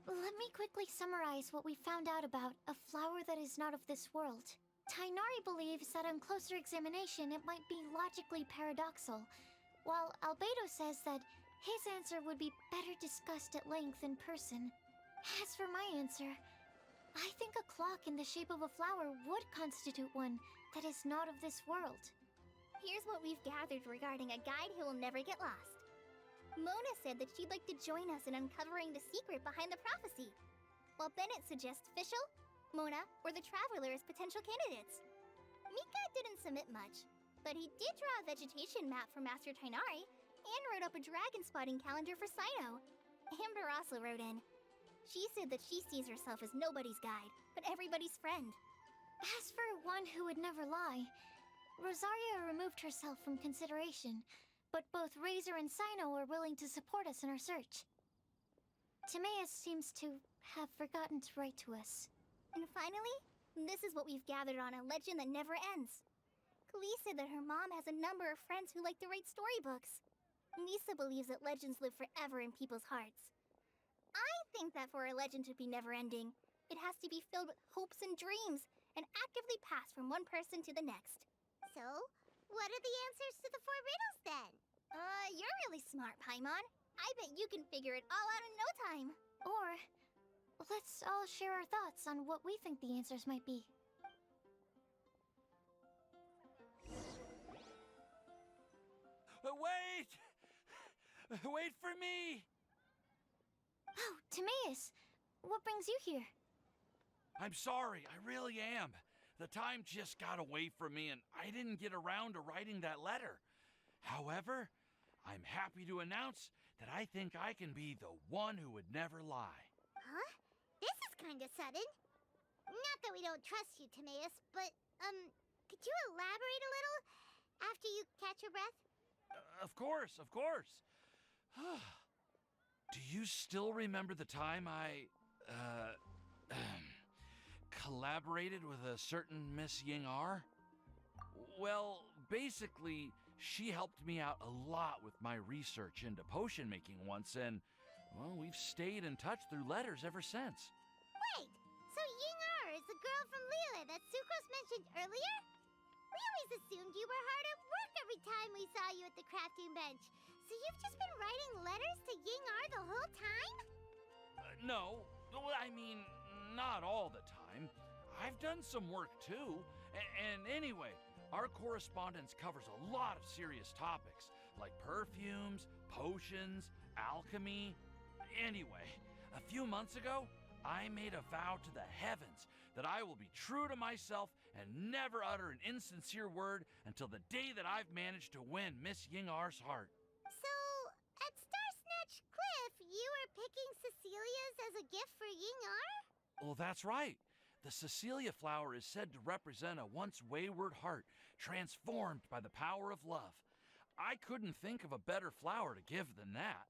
Let me quickly summarize what we found out about a flower that is not of this world. Tainari believes that on closer examination it might be logically paradoxal, while Albedo says that his answer would be better discussed at length in person. As for my answer, I think a clock in the shape of a flower would constitute one that is not of this world. Here's what we've gathered regarding a guide who will never get lost. Mona said that she'd like to join us in uncovering the secret behind the prophecy, while Bennett suggests Fischl, Mona, or the Traveler as potential candidates. Mika didn't submit much, but he did draw a vegetation map for Master Tainari and wrote up a dragon spotting calendar for Sino. Amber also wrote in. She said that she sees herself as nobody's guide, but everybody's friend. As for one who would never lie, Rosaria removed herself from consideration, but both Razor and Sino are willing to support us in our search. Timaeus seems to have forgotten to write to us. And finally, this is what we've gathered on a legend that never ends. Klee said that her mom has a number of friends who like to write storybooks. Lisa believes that legends live forever in people's hearts. I think that for a legend to be never-ending, it has to be filled with hopes and dreams and actively passed from one person to the next. So, what are the answers to the 4 riddles then? You're really smart, Paimon. I bet you can figure it all out in no time. Or, let's all share our thoughts on what we think the answers might be. Wait! Wait for me! Oh, Timaeus! What brings you here? I'm sorry, I really am. The time just got away from me and I didn't get around to writing that letter. However, I'm happy to announce that I think I can be the one who would never lie. Huh? This is kinda sudden. Not that we don't trust you, Timaeus, but, could you elaborate a little after you catch your breath? Of course. Do you still remember the time I, collaborated with a certain Miss Ying-R? Well, basically, she helped me out a lot with my research into potion making once, and, well, we've stayed in touch through letters ever since. Wait, so Ying-R is the girl from Liyue that Sucrose mentioned earlier? We always assumed you were hard at work every time we saw you at the crafting bench. So you've just been writing letters to Ying-R the whole time? No, I mean, not all the time. I've done some work too. And anyway, our correspondence covers a lot of serious topics, like perfumes, potions, alchemy. Anyway, a few months ago, I made a vow to the heavens that I will be true to myself and never utter an insincere word until the day that I've managed to win Miss Ying-R's heart. So, at Starsnatch Cliff, you were picking Cecilia's as a gift for Ying-R? Well, that's right. The Cecilia flower is said to represent a once wayward heart, transformed by the power of love. I couldn't think of a better flower to give than that.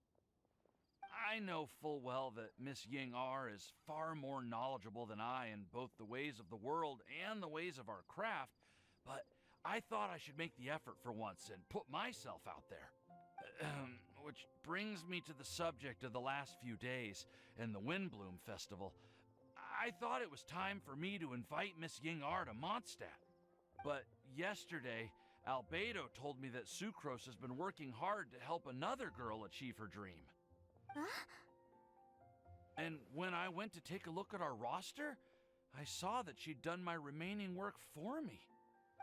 I know full well that Miss Ying-R is far more knowledgeable than I in both the ways of the world and the ways of our craft, but I thought I should make the effort for once and put myself out there. Which brings me to the subject of the last few days and the Windblume Festival. I thought it was time for me to invite Miss Ying-R to Mondstadt. But yesterday, Albedo told me that Sucrose has been working hard to help another girl achieve her dream. Huh? And when I went to take a look at our roster, I saw that she'd done my remaining work for me.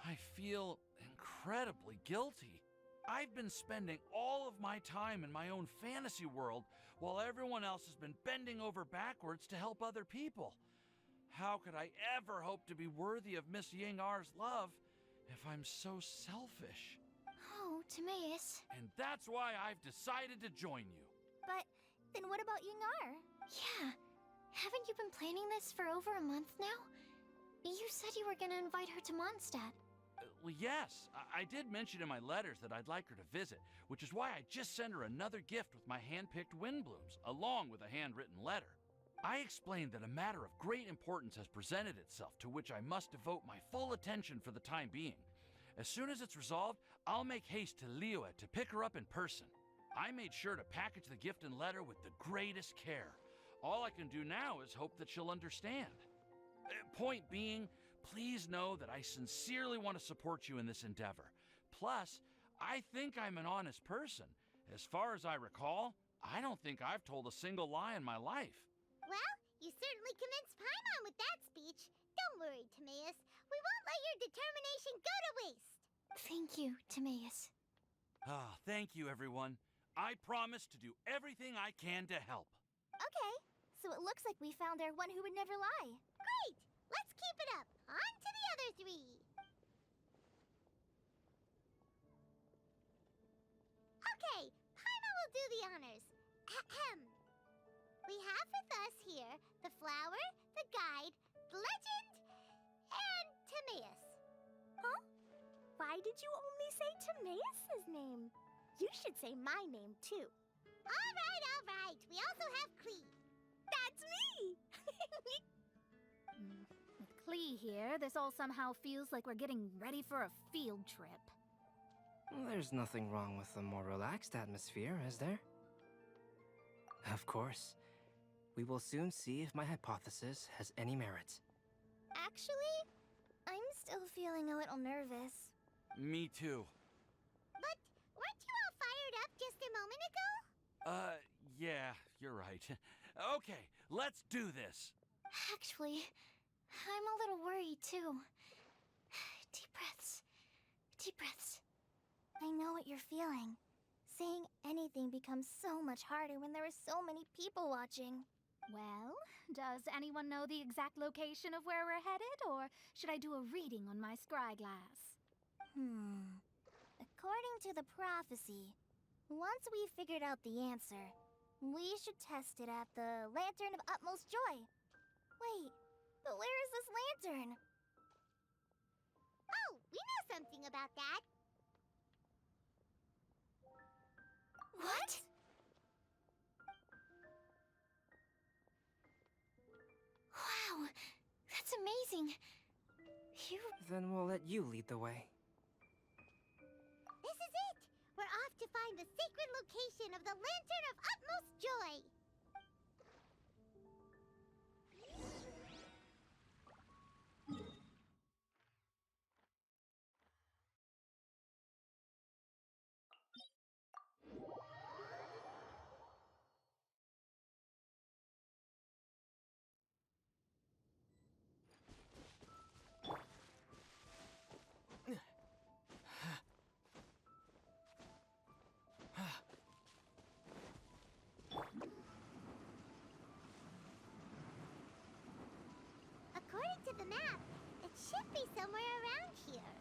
I feel incredibly guilty. I've been spending all of my time in my own fantasy world while everyone else has been bending over backwards to help other people. How could I ever hope to be worthy of Miss Ying-R's love if I'm so selfish? Oh, Timaeus. And that's why I've decided to join you. But then what about Ying-R? Yeah. Haven't you been planning this for over a month now? You said you were gonna invite her to Mondstadt. Well, yes, I did mention in my letters that I'd like her to visit, which is why I just sent her another gift with my hand-picked Windblooms, along with a handwritten letter. I explained that a matter of great importance has presented itself to which I must devote my full attention for the time being. As soon as it's resolved, I'll make haste to Liyue to pick her up in person. I made sure to package the gift and letter with the greatest care. All I can do now is hope that she'll understand. Point being, please know that I sincerely want to support you in this endeavor. Plus, I think I'm an honest person. As far as I recall, I don't think I've told a single lie in my life. Well, you certainly convinced Paimon with that speech. Don't worry, Timaeus. We won't let your determination go to waste. Thank you, Timaeus. Ah, thank you, everyone. I promise to do everything I can to help. Okay, so it looks like we found our one who would never lie. Great! Let's keep it up. On to the other three. Okay, Paimon will do the honors. Ahem. We have with us here the flower, the guide, the legend, and Timaeus. Why did you only say Timaeus' name? You should say my name, too. All right. We also have Klee. That's me! With Klee here, this all somehow feels like we're getting ready for a field trip. There's nothing wrong with a more relaxed atmosphere, is there? Of course. We will soon see if my hypothesis has any merit. Actually, I'm still feeling a little nervous. Me too. But weren't you all fired up just a moment ago? Yeah, you're right. Okay, let's do this. Actually, I'm a little worried too. Deep breaths. Deep breaths. I know what you're feeling. Saying anything becomes so much harder when there are so many people watching. Well, does anyone know the exact location of where we're headed, or should I do a reading on my scry glass? According to the prophecy, once we've figured out the answer, we should test it at the Lantern of Utmost Joy. Wait, but where is this lantern? Oh, we know something about that. What? Wow, that's amazing. You... Then we'll let you lead the way. This is it! We're off to find the sacred location of the Lantern of Utmost Joy! According to the map, it should be somewhere around here.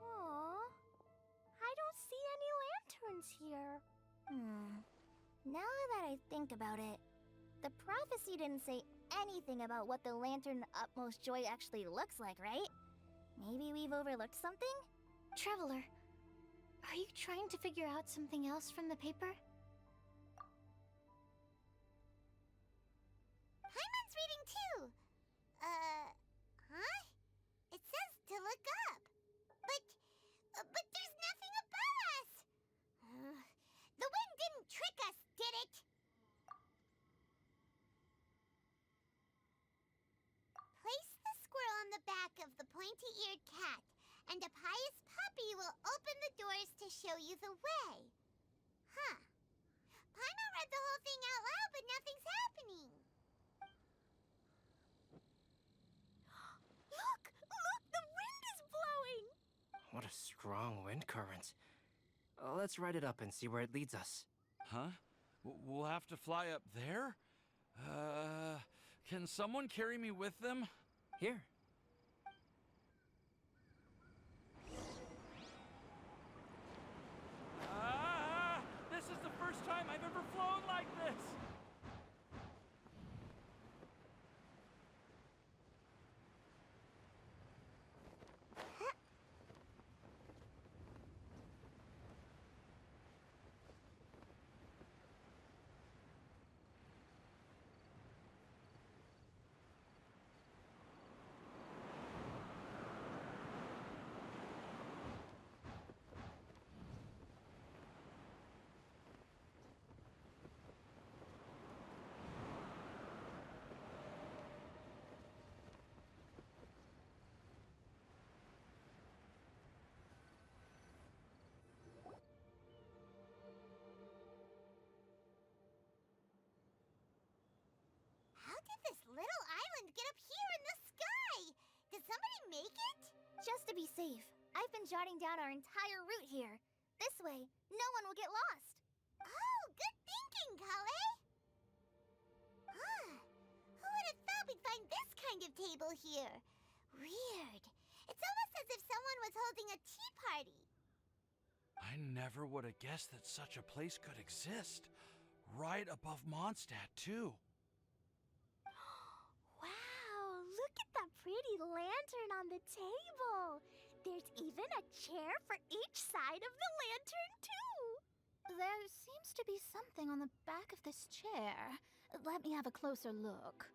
Aww, I don't see any lanterns here. Now that I think about it, the prophecy didn't say anything about what the Lantern of Utmost Joy actually looks like, right? Maybe we've overlooked something? Traveler, are you trying to figure out something else from the paper? Paimon's reading too! Huh? It says to look up. But there's nothing above us! The wind didn't trick us, did it? Place the squirrel on the back of the pointy-eared cat, and a pious puppy will open the doors to show you the way. Huh. Paimon read the whole thing out loud, but nothing's happening. Look! Look! The wind is blowing! What a strong wind current. Let's ride it up and see where it leads us. Huh? We'll have to fly up there? Can someone carry me with them? Here. This is the first time I've ever flown like this! did this little island get up here in the sky? Did somebody make it? Just to be safe, I've been jotting down our entire route here. This way, no one will get lost. Oh, good thinking, Kale. Ah, who would have thought we'd find this kind of table here? Weird. It's almost as if someone was holding a tea party. I never would have guessed that such a place could exist. Right above Mondstadt, too. Wow, look at that pretty lantern on the table. There's even a chair for each side of the lantern, too. There seems to be something on the back of this chair. Let me have a closer look.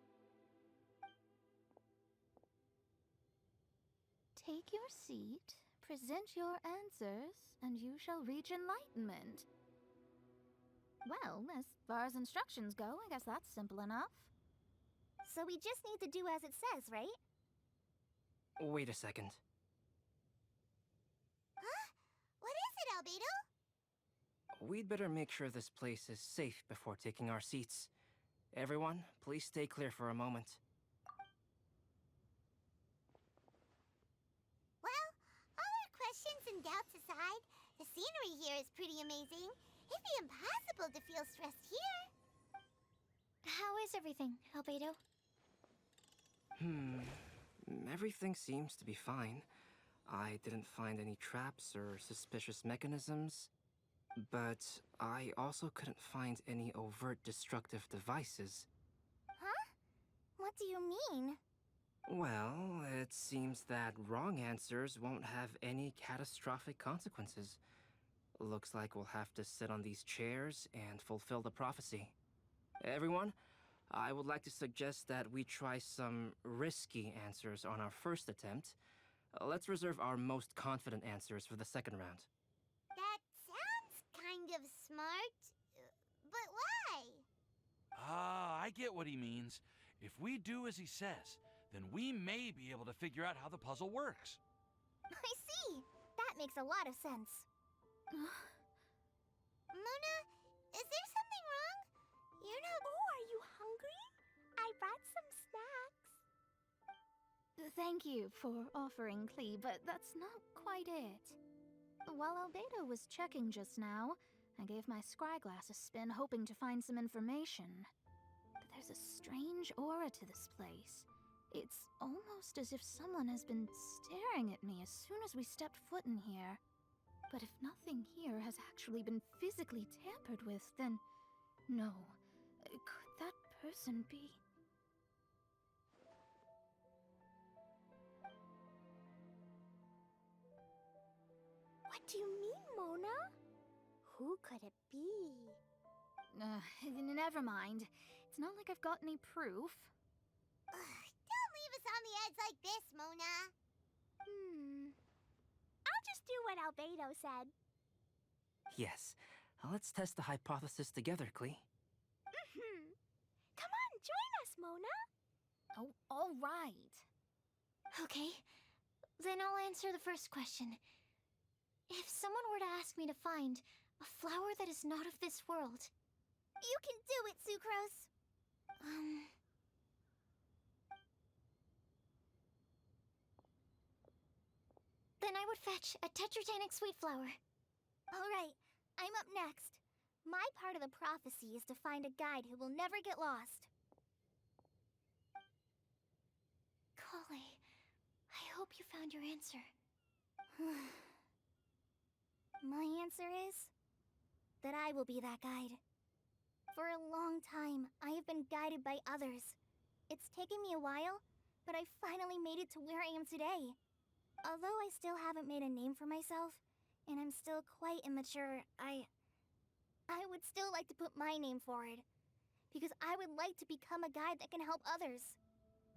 Take your seat, present your answers, and you shall reach enlightenment. Well, as far as instructions go, I guess that's simple enough. So we just need to do as it says, right? Wait a second. Huh? What is it, Albedo? We'd better make sure this place is safe before taking our seats. Everyone, please stay clear for a moment. Well, all our questions and doubts aside, the scenery here is pretty amazing. It'd be impossible to feel stressed here. How is everything, Albedo? Everything seems to be fine. I didn't find any traps or suspicious mechanisms. But I also couldn't find any overt destructive devices. Huh? What do you mean? Well, it seems that wrong answers won't have any catastrophic consequences. Looks like we'll have to sit on these chairs and fulfill the prophecy. Everyone, I would like to suggest that we try some risky answers on our first attempt. Let's reserve our most confident answers for the second round. That sounds kind of smart. But why? Ah, I get what he means. If we do as he says, then we may be able to figure out how the puzzle works. I see. That makes a lot of sense. Mona, is there something wrong? You're not... Oh, are you hungry? I brought some snacks. Thank you for offering, Klee, but that's not quite it. While Albedo was checking just now, I gave my scryglass a spin hoping to find some information. But there's a strange aura to this place. It's almost as if someone has been staring at me as soon as we stepped foot in here. But if nothing here has actually been physically tampered with, then no. Could that person be? What do you mean, Mona? Who could it be? Never mind. It's not like I've got any proof. Don't leave us on the edge like this, Mona. I'll just do what Albedo said. Yes, let's test the hypothesis together, Klee. Come on, join us, Mona. Oh, all right. Okay, then I'll answer the first question. If someone were to ask me to find a flower that is not of this world... You can do it, Sucrose. Then I would fetch a tetragenic sweet flower. All right, I'm up next. My part of the prophecy is to find a guide who will never get lost. Kale, I hope you found your answer. My answer is that I will be that guide. For a long time, I have been guided by others. It's taken me a while, but I finally made it to where I am today. Although I still haven't made a name for myself, and I'm still quite immature, I would still like to put my name forward. Because I would like to become a guide that can help others.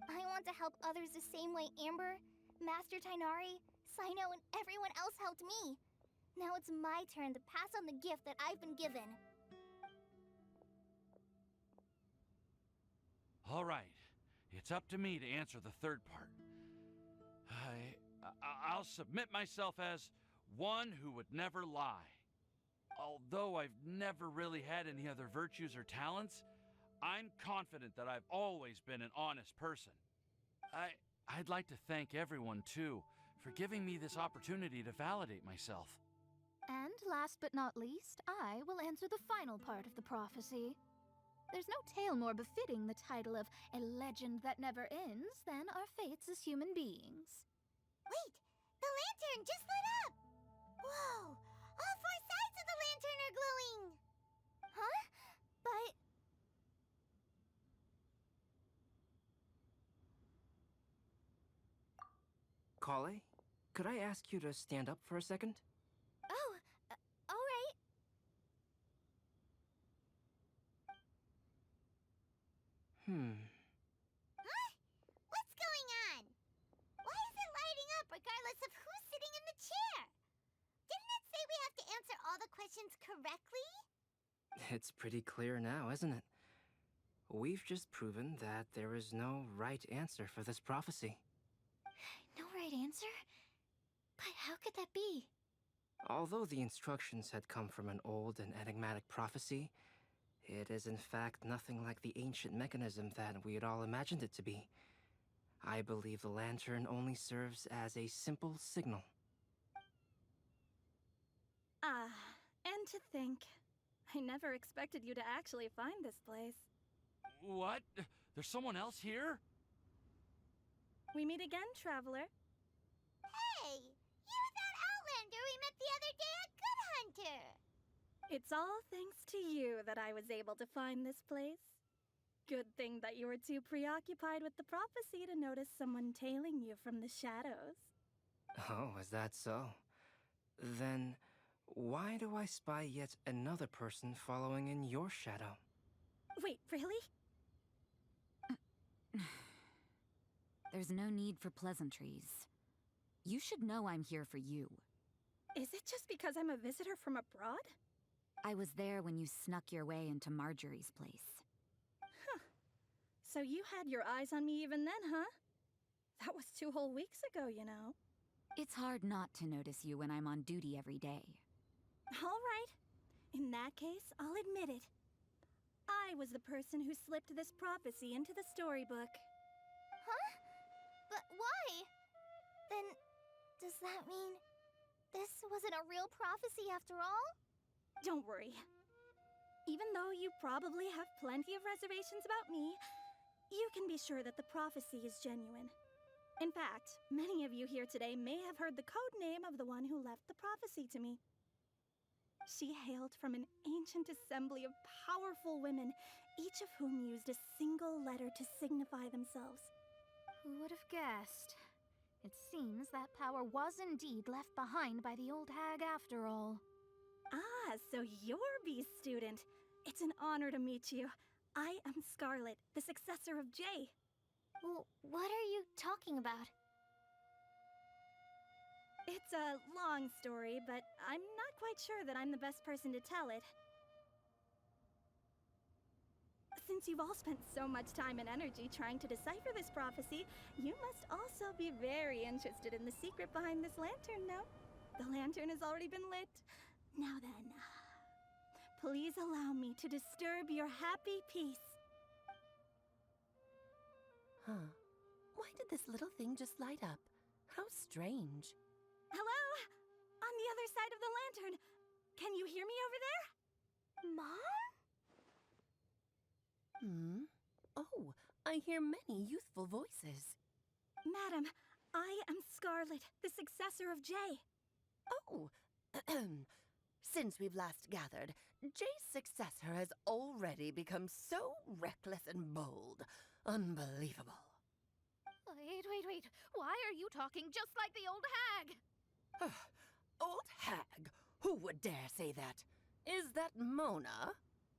I want to help others the same way Amber, Master Tainari, Sino, and everyone else helped me. Now it's my turn to pass on the gift that I've been given. All right, it's up to me to answer the third part. I'll submit myself as one who would never lie. Although I've never really had any other virtues or talents, I'm confident that I've always been an honest person. I'd like to thank everyone, too, for giving me this opportunity to validate myself. And last but not least, I will answer the final part of the prophecy. There's no tale more befitting the title of a legend that never ends than our fates as human beings. Wait! The lantern just lit up! Whoa! All four sides of the lantern are glowing! Huh? But Kale, could I ask you to stand up for a second? oh, all right. Huh? What's going on? Why is it lighting up regardless of who's sitting in the chair? Didn't it say we have to answer all the questions correctly? It's pretty clear now, isn't it? We've just proven that there is no right answer for this prophecy. No right answer? But how could that be? Although the instructions had come from an old and enigmatic prophecy, it is in fact nothing like the ancient mechanism that we had all imagined it to be. I believe the lantern only serves as a simple signal. And to think, I never expected you to actually find this place. What? There's someone else here? We meet again, traveler. Hey! You're that Outlander we met the other day at Good Hunter! It's all thanks to you that I was able to find this place. Good thing that you were too preoccupied with the prophecy to notice someone tailing you from the shadows. Oh, is that so? Then, why do I spy yet another person following in your shadow? Wait, really? There's no need for pleasantries. You should know I'm here for you. Is it just because I'm a visitor from abroad? I was there when you snuck your way into Marjorie's place. So you had your eyes on me even then, huh? That was 2 whole weeks ago, you know. It's hard not to notice you when I'm on duty every day. All right. In that case, I'll admit it. I was the person who slipped this prophecy into the storybook. Huh? But why? Then, does that mean this wasn't a real prophecy after all? Don't worry. Even though you probably have plenty of reservations about me, you can be sure that the prophecy is genuine. In fact, many of you here today may have heard the code name of the one who left the prophecy to me. She hailed from an ancient assembly of powerful women, each of whom used a single letter to signify themselves. Who would have guessed? It seems that power was indeed left behind by the old hag after all. Ah, so you're B's student. It's an honor to meet you. I am Scarlet, the successor of Jay. Well, what are you talking about? It's a long story, but I'm not quite sure that I'm the best person to tell it. Since you've all spent so much time and energy trying to decipher this prophecy, you must also be very interested in the secret behind this lantern, no? The lantern has already been lit. Now then, please allow me to disturb your happy peace. Huh. Why did this little thing just light up? How strange. Hello? On the other side of the lantern. Can you hear me over there? Mom? Oh, I hear many youthful voices. Madam, I am Scarlet, the successor of Jay. Oh, since we've last gathered, Jay's successor has already become so reckless and bold. Unbelievable. Wait. Why are you talking just like the old hag? Old hag? Who would dare say that? Is that Mona?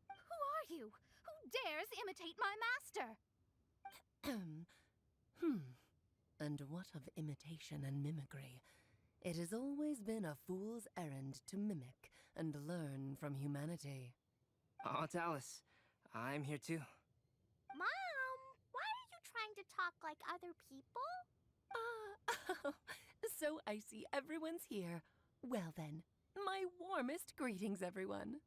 Who are you? Who dares imitate my master? And what of imitation and mimicry? It has always been a fool's errand to mimic and learn from humanity. Aunt Alice, I'm here too. Mom, why are you trying to talk like other people? So I see everyone's here. Well then, my warmest greetings, everyone.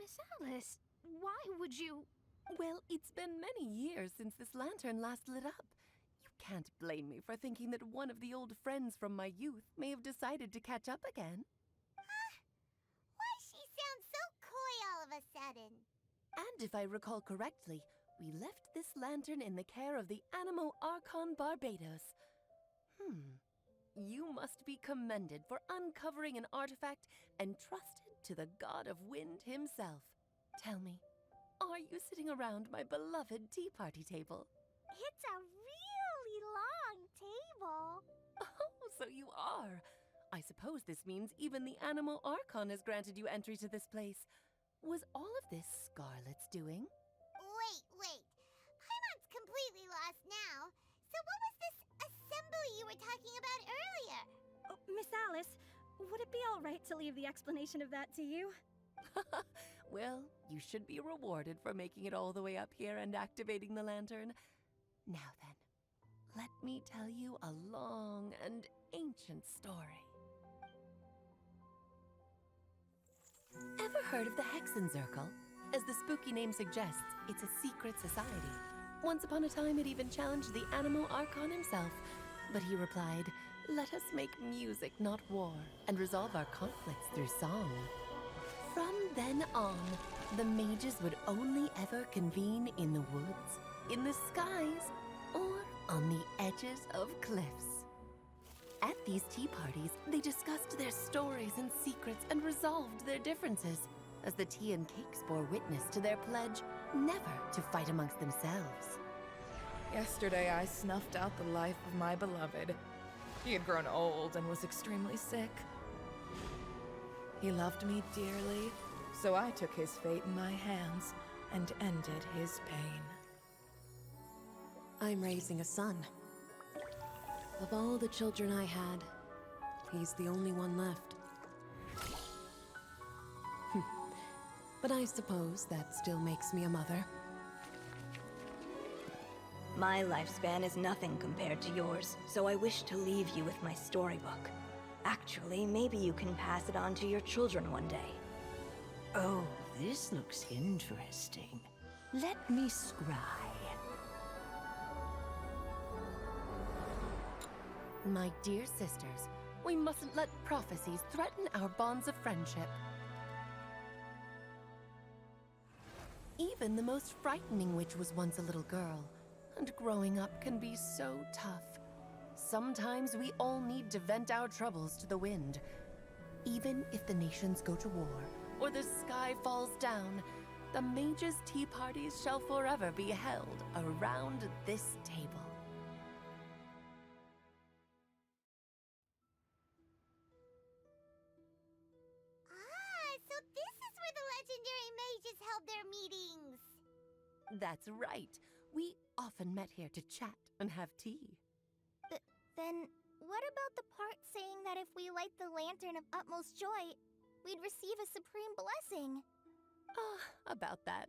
Miss Alice, why would you... Well, it's been many years since this lantern last lit up. You can't blame me for thinking that one of the old friends from my youth may have decided to catch up again. Why she sounds so coy all of a sudden? And if I recall correctly, we left this lantern in the care of the Animo Archon Barbados. You must be commended for uncovering an artifact entrusted to the god of wind himself. Tell me, are you sitting around my beloved tea party table? It's a really long table. Oh, so you are. I suppose this means even the Animo Archon has granted you entry to this place. Was all of this Scarlet's doing? Wait. Paimon's completely lost now. So what was this assembly you were talking about earlier? Oh, Miss Alice, would it be all right to leave the explanation of that to you? Well, you should be rewarded for making it all the way up here and activating the lantern. Now then, let me tell you a long and ancient story. Ever heard of the Hexenzirkel? As the spooky name suggests, it's a secret society. Once upon a time, it even challenged the Animo Archon himself. But he replied, "Let us make music, not war, and resolve our conflicts through song." From then on, the mages would only ever convene in the woods, in the skies, or on the edges of cliffs. At these tea parties, they discussed their stories and secrets and resolved their differences, as the tea and cakes bore witness to their pledge never to fight amongst themselves. Yesterday I snuffed out the life of my beloved. He had grown old and was extremely sick. He loved me dearly, so I took his fate in my hands and ended his pain. I'm raising a son. Of all the children I had, he's the only one left. But I suppose that still makes me a mother. My lifespan is nothing compared to yours, so I wish to leave you with my storybook. Actually, maybe you can pass it on to your children one day. Oh, this looks interesting. Let me scry. My dear sisters, we mustn't let prophecies threaten our bonds of friendship. Even the most frightening witch was once a little girl, and growing up can be so tough. Sometimes we all need to vent our troubles to the wind. Even if the nations go to war, or the sky falls down, the mages' tea parties shall forever be held around this table. So this is where the legendary mages held their meetings. That's right. We often met here to chat and have tea. Then, what about the part saying that if we light the lantern of utmost joy, we'd receive a supreme blessing? About that.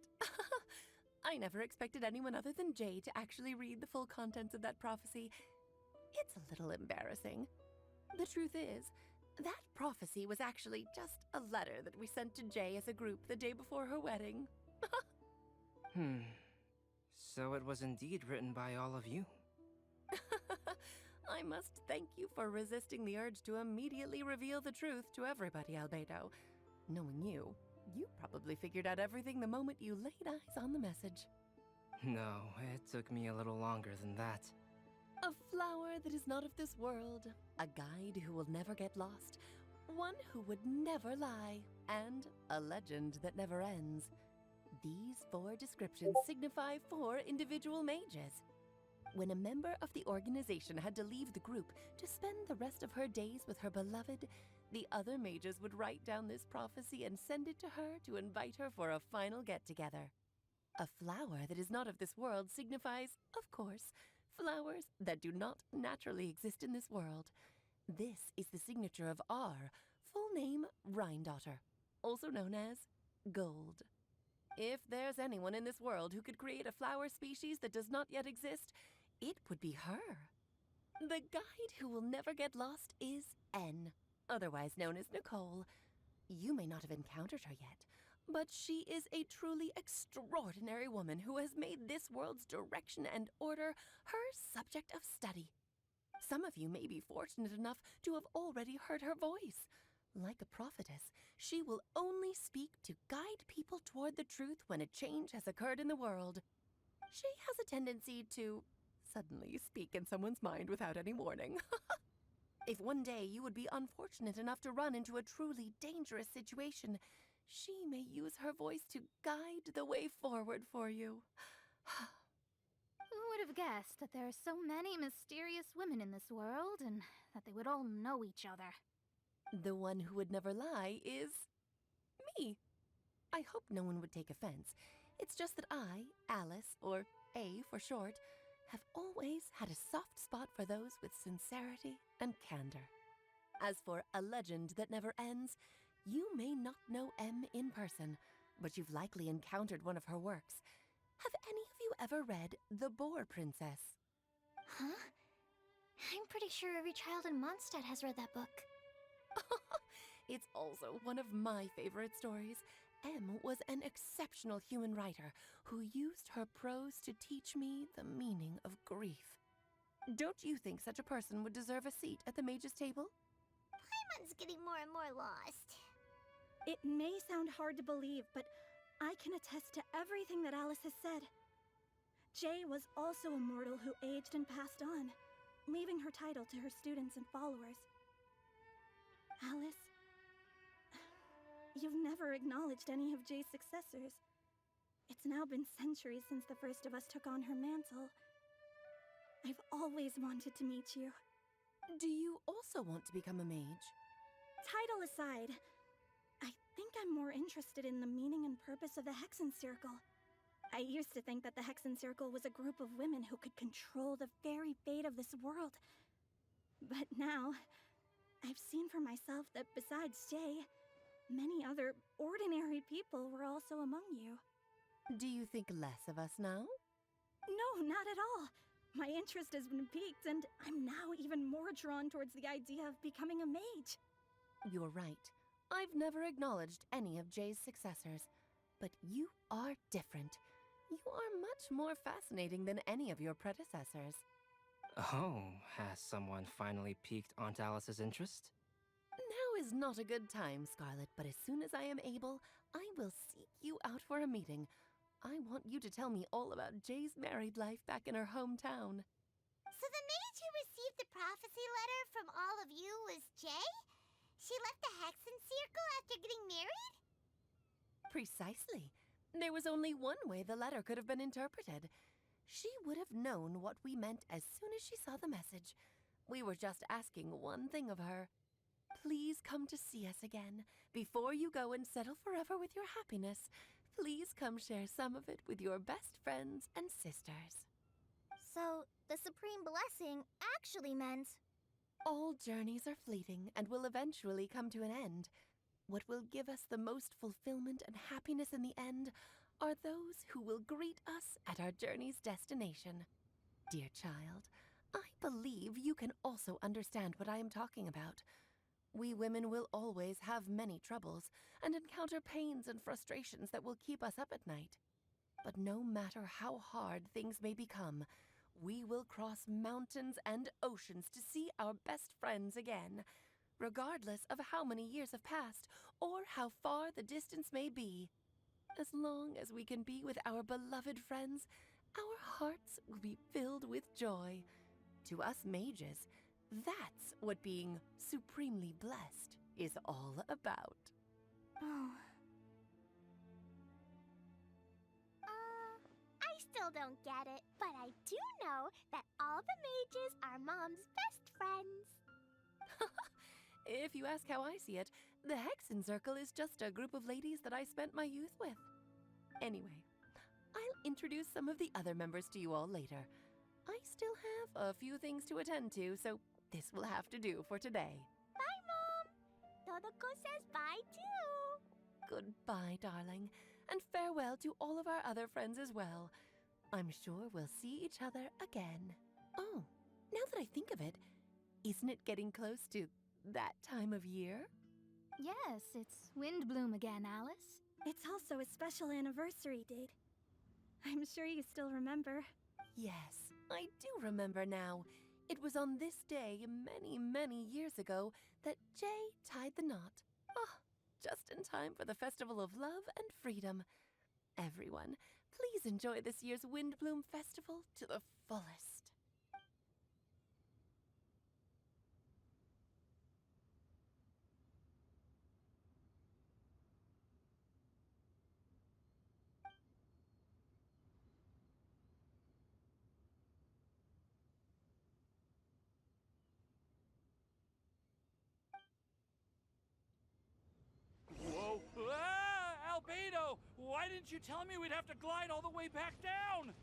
I never expected anyone other than Jay to actually read the full contents of that prophecy. It's a little embarrassing. The truth is, that prophecy was actually just a letter that we sent to Jay as a group the day before her wedding. So it was indeed written by all of you. I must thank you for resisting the urge to immediately reveal the truth to everybody, Albedo. Knowing you, you probably figured out everything the moment you laid eyes on the message. No, it took me a little longer than that. A flower that is not of this world, a guide who will never get lost, one who would never lie, and a legend that never ends. These 4 descriptions signify 4 individual mages. When a member of the organization had to leave the group to spend the rest of her days with her beloved, the other mages would write down this prophecy and send it to her to invite her for a final get-together. A flower that is not of this world signifies, of course, flowers that do not naturally exist in this world. This is the signature of our full name, Rhindaughter, also known as Gold. If there's anyone in this world who could create a flower species that does not yet exist, it would be her. The guide who will never get lost is N, otherwise known as Nicole. You may not have encountered her yet, But she is a truly extraordinary woman who has made this world's direction and order her subject of study. Some of you may be fortunate enough to have already heard her voice. Like a prophetess, she will only speak to guide people toward the truth when a change has occurred in the world. She has a tendency to suddenly speak in someone's mind without any warning. If one day you would be unfortunate enough to run into a truly dangerous situation, she may use her voice to guide the way forward for you. Who would have guessed that there are so many mysterious women in this world and that they would all know each other? The one who would never lie is me. I hope no one would take offense. It's just that I, Alice, or A for short, have always had a soft spot for those with sincerity and candor. As for A Legend That Never Ends, you may not know M in person, but you've likely encountered one of her works. Have any of you ever read The Boar Princess? Huh? I'm pretty sure every child in Mondstadt has read that book. It's also one of my favorite stories. M was an exceptional human writer who used her prose to teach me the meaning of grief. Don't you think such a person would deserve a seat at the mage's table? Paimon's getting more and more lost. It may sound hard to believe, but I can attest to everything that Alice has said. Jay was also a mortal who aged and passed on, leaving her title to her students and followers. Alice, you've never acknowledged any of Jay's successors. It's now been centuries since the first of us took on her mantle. I've always wanted to meet you. Do you also want to become a mage? Title aside, I think I'm more interested in the meaning and purpose of the Hexen Circle. I used to think that the Hexen Circle was a group of women who could control the very fate of this world. But now, I've seen for myself that besides Jay, many other ordinary people were also among you. Do you think less of us now? No, not at all. My interest has been piqued, and I'm now even more drawn towards the idea of becoming a mage. You're right. I've never acknowledged any of Jay's successors, but you are different. You are much more fascinating than any of your predecessors. Oh, has someone finally piqued Aunt Alice's interest? Now is not a good time, Scarlet, but as soon as I am able, I will seek you out for a meeting. I want you to tell me all about Jay's married life back in her hometown. So the mage who received the prophecy letter from all of you was Jay? She left the Hexen Circle after getting married? Precisely. There was only one way the letter could have been interpreted. She would have known what we meant as soon as she saw the message. We were just asking one thing of her. Please come to see us again. Before you go and settle forever with your happiness, please come share some of it with your best friends and sisters. So, the Supreme Blessing actually meant... All journeys are fleeting and will eventually come to an end. What will give us the most fulfillment and happiness in the end are those who will greet us at our journey's destination. Dear child, I believe you can also understand what I am talking about. We women will always have many troubles and encounter pains and frustrations that will keep us up at night. But no matter how hard things may become, we will cross mountains and oceans to see our best friends again, regardless of how many years have passed or how far the distance may be. As long as we can be with our beloved friends, our hearts will be filled with joy. To us mages, that's what being supremely blessed is all about. Oh. I still don't get it, but I do know that all the mages are Mom's best friends. If you ask how I see it, the Hexen Circle is just a group of ladies that I spent my youth with. Anyway, I'll introduce some of the other members to you all later. I still have a few things to attend to, so this will have to do for today. Bye, Mom! Todoko says bye, too! Goodbye, darling, and farewell to all of our other friends as well. I'm sure we'll see each other again. Oh, now that I think of it, isn't it getting close to that time of year? Yes, it's Windblume again, Alice. It's also a special anniversary date. I'm sure you still remember. Yes, I do remember now. It was on this day, many, many years ago, that Jay tied the knot. Ah, just in time for the Festival of Love and Freedom. Everyone, please enjoy this year's Windblume Festival to the fullest. Whoa! Ah! Albedo! Why didn't you tell me we'd have to glide all the way back down?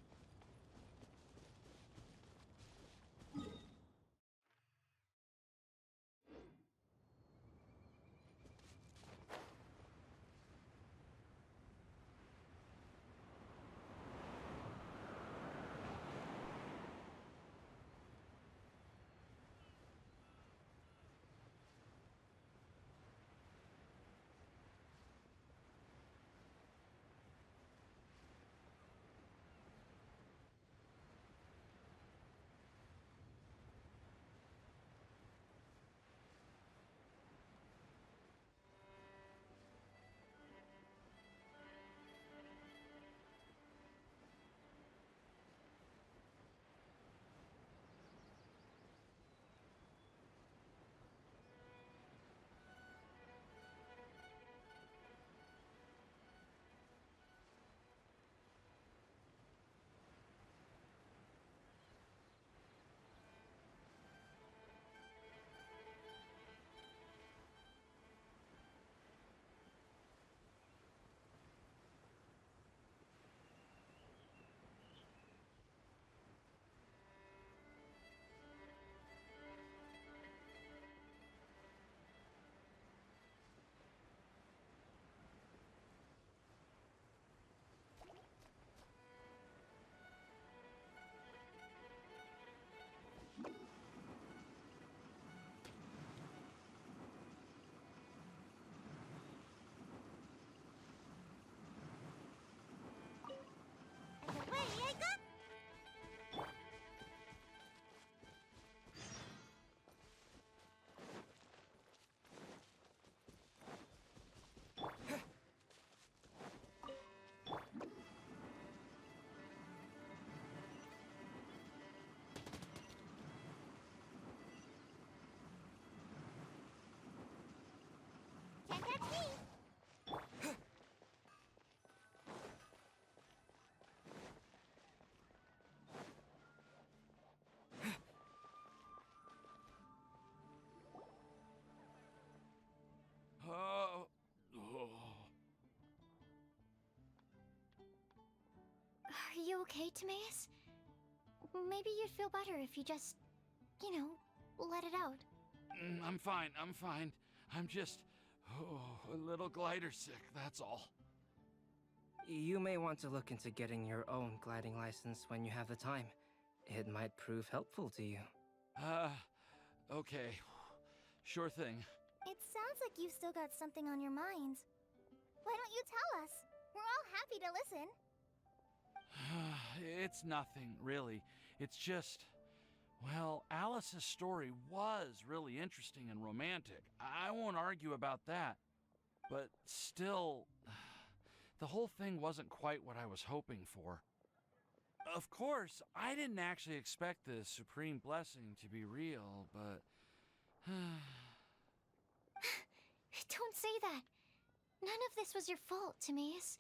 And away I go! Can't catch me! Oh. Are you okay, Timaeus? Maybe you'd feel better if you just, let it out. I'm fine, I'm fine. I'm just a little glider sick, that's all. You may want to look into getting your own gliding license when you have the time. It might prove helpful to you. Okay. Sure thing. It sounds like you've still got something on your minds. Why don't you tell us? We're all happy to listen. It's nothing, really. It's just, well, Alice's story was really interesting and romantic. I won't argue about that. But still, the whole thing wasn't quite what I was hoping for. Of course, I didn't actually expect the supreme blessing to be real, but... Don't say that. None of this was your fault, Timaeus.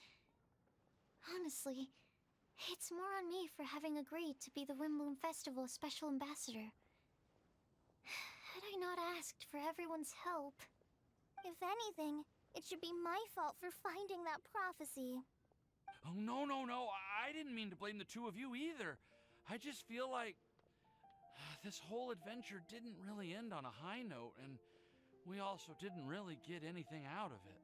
Honestly, it's more on me for having agreed to be the Windblume Festival Special Ambassador. Had I not asked for everyone's help... If anything, it should be my fault for finding that prophecy. Oh, no, no, no. I didn't mean to blame the two of you either. I just feel like this whole adventure didn't really end on a high note, and we also didn't really get anything out of it.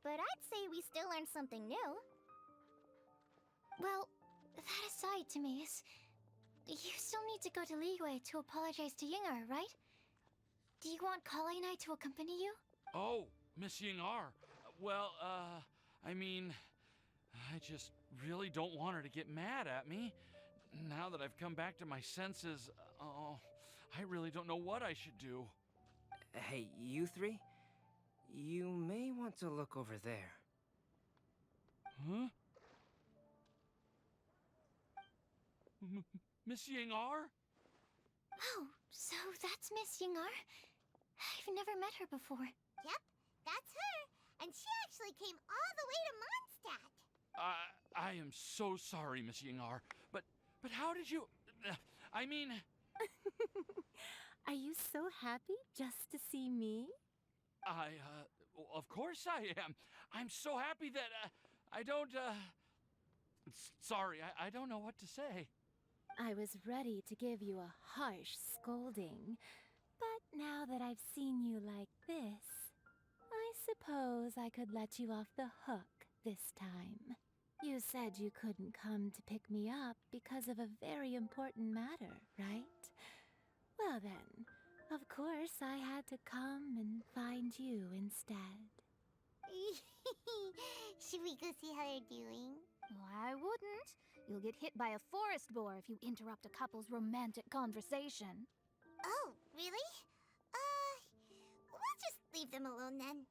But I'd say we still learned something new. Well, that aside, Timaeus, you still need to go to Liyue to apologize to Yingar, right? Do you want Kale and I to accompany you? Oh, Miss Yingar. Well, I mean, I just really don't want her to get mad at me. Now that I've come back to my senses, oh, I really don't know what I should do. Hey, you three? You may want to look over there. Huh? Miss Yingar? Oh, so that's Miss Yingar? I've never met her before. Yep, that's her. And she actually came all the way to Mondstadt. I am so sorry, Miss Yingar, but how did you... I mean... Are you so happy just to see me? Of course I am. I'm so happy that, I don't, sorry, I don't know what to say. I was ready to give you a harsh scolding, but now that I've seen you like this, I suppose I could let you off the hook this time. You said you couldn't come to pick me up because of a very important matter, right? Well then, of course I had to come and find you instead. Should we go see how they're doing? Well, I wouldn't. You'll get hit by a forest boar if you interrupt a couple's romantic conversation. Oh, really? We'll just leave them alone then.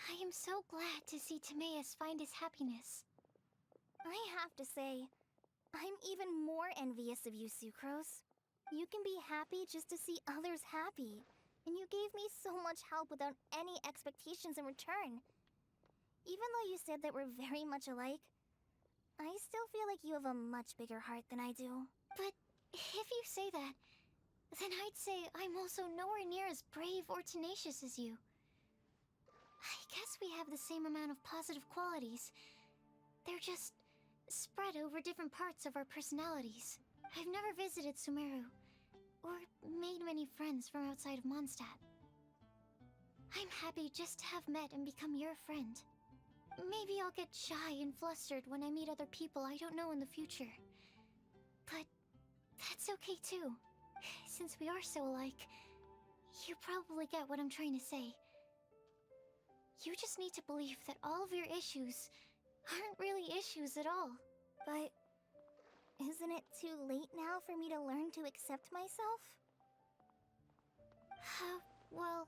I am so glad to see Timaeus find his happiness. I have to say, I'm even more envious of you, Sucrose. You can be happy just to see others happy, and you gave me so much help without any expectations in return. Even though you said that we're very much alike, I still feel like you have a much bigger heart than I do. But if you say that, then I'd say I'm also nowhere near as brave or tenacious as you. I guess we have the same amount of positive qualities. They're just spread over different parts of our personalities. I've never visited Sumeru, or made many friends from outside of Mondstadt. I'm happy just to have met and become your friend. Maybe I'll get shy and flustered when I meet other people I don't know in the future. But that's okay too. Since we are so alike, you probably get what I'm trying to say. You just need to believe that all of your issues aren't really issues at all. But isn't it too late now for me to learn to accept myself? Well...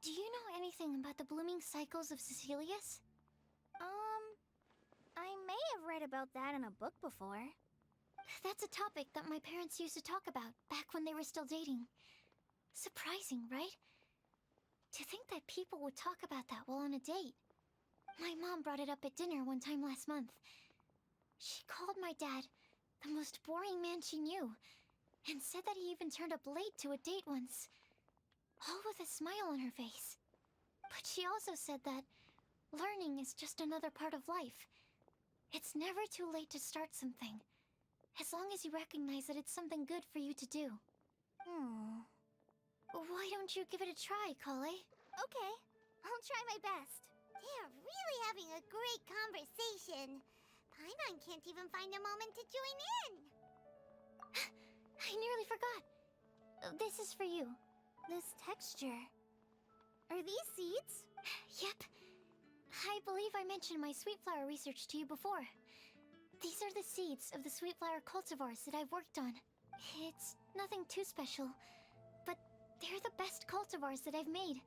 Do you know anything about the blooming cycles of Cecilius? I may have read about that in a book before. That's a topic that my parents used to talk about back when they were still dating. Surprising, right? To think that people would talk about that while on a date. My mom brought it up at dinner one time last month. She called my dad the most boring man she knew, and said that he even turned up late to a date once, all with a smile on her face. But she also said that learning is just another part of life. It's never too late to start something, as long as you recognize that it's something good for you to do. Why don't you give it a try, Kale? Okay, I'll try my best. They are really having a great conversation. Paimon can't even find a moment to join in. I nearly forgot. This is for you. This texture. Are these seeds? Yep. I believe I mentioned my sweet flower research to you before. These are the seeds of the sweet flower cultivars that I've worked on. It's nothing too special, but they're the best cultivars that I've made.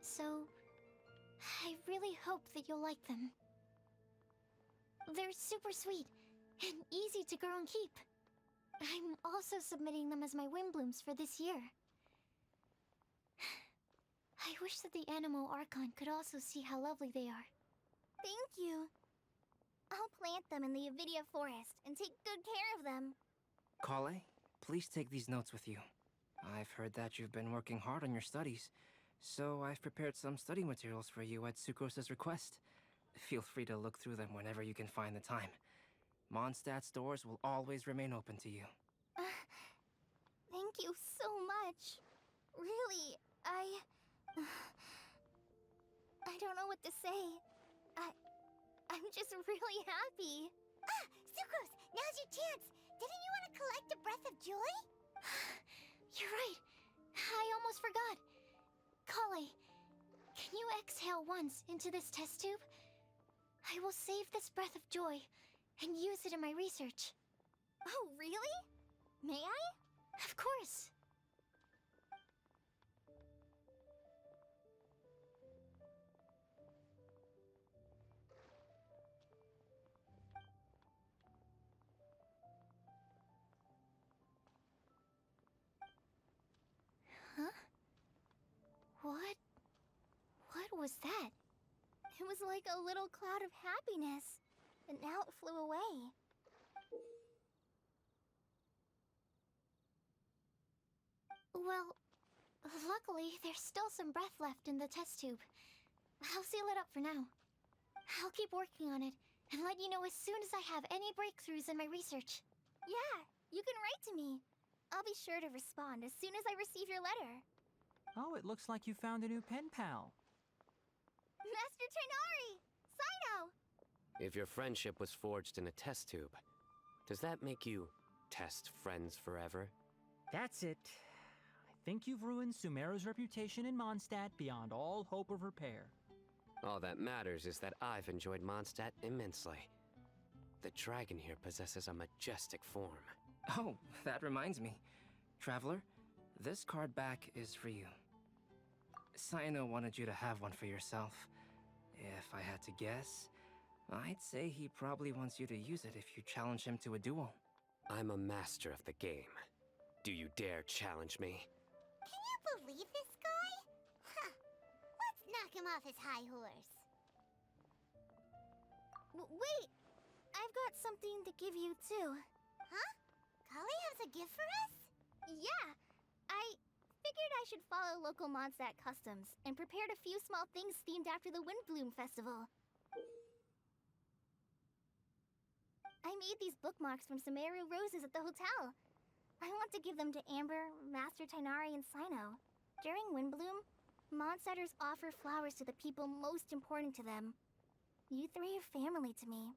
So, I really hope that you'll like them. They're super sweet and easy to grow and keep. I'm also submitting them as my Windblooms for this year. I wish that the Animo Archon could also see how lovely they are. Thank you. I'll plant them in the Avidia forest and take good care of them. Kale, please take these notes with you. I've heard that you've been working hard on your studies, so I've prepared some study materials for you at Sucrose's request. Feel free to look through them whenever you can find the time. Mondstadt's doors will always remain open to you. Thank you so much. Really, I don't know what to say. I'm just really happy. Ah, Sucrose, now's your chance. Didn't you want to collect a breath of joy? You're right. I almost forgot. Kale, can you exhale once into this test tube? I will save this breath of joy and use it in my research. Oh, really? May I? Of course. Huh? What was that? It was like a little cloud of happiness, and now it flew away. Well, luckily, there's still some breath left in the test tube. I'll seal it up for now. I'll keep working on it and let you know as soon as I have any breakthroughs in my research. Yeah, you can write to me. I'll be sure to respond as soon as I receive your letter. Oh, it looks like you found a new pen pal. Master Tainari! Sino! If your friendship was forged in a test tube, does that make you test friends forever? That's it. I think you've ruined Sumeru's reputation in Mondstadt beyond all hope of repair. All that matters is that I've enjoyed Mondstadt immensely. The dragon here possesses a majestic form. Oh, that reminds me. Traveler, this card back is for you. Sino wanted you to have one for yourself. If I had to guess, I'd say he probably wants you to use it if you challenge him to a duel. I'm a master of the game. Do you dare challenge me? Can you believe this guy? Huh. Let's knock him off his high horse. Wait! I've got something to give you, too. Huh? Kale has a gift for us? Yeah! I figured I should follow local Mondstadt customs and prepared a few small things themed after the Windblume Festival. I made these bookmarks from Sumeru roses at the hotel. I want to give them to Amber, Master Tainari, and Sino. During Windblume, Mondstadters offer flowers to the people most important to them. You three are family to me.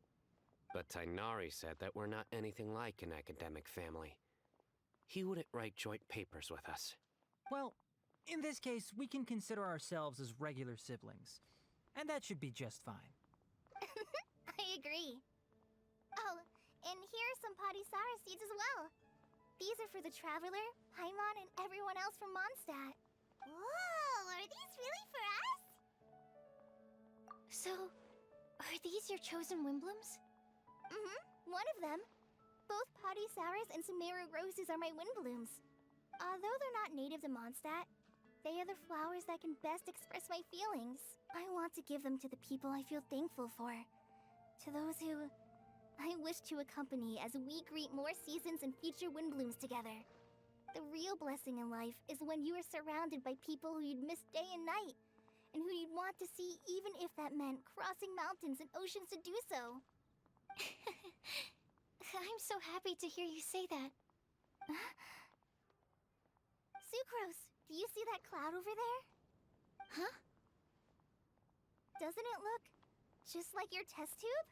But Tainari said that we're not anything like an academic family. He wouldn't write joint papers with us. Well, in this case, we can consider ourselves as regular siblings. And that should be just fine. I agree. Oh, and here are some Padisara seeds as well. These are for the Traveler, Paimon, and everyone else from Mondstadt. Whoa, are these really for us? So, are these your chosen Windblooms? One of them. Both Padisauras and Sumeru roses are my Windblooms. Although they're not native to Mondstadt, they are the flowers that can best express my feelings. I want to give them to the people I feel thankful for. To those who I wish to accompany as we greet more seasons and future Windblooms together. The real blessing in life is when you are surrounded by people who you'd miss day and night, and who you'd want to see even if that meant crossing mountains and oceans to do so. I'm so happy to hear you say that. Sucrose, do you see that cloud over there? Huh? Doesn't it look just like your test tube?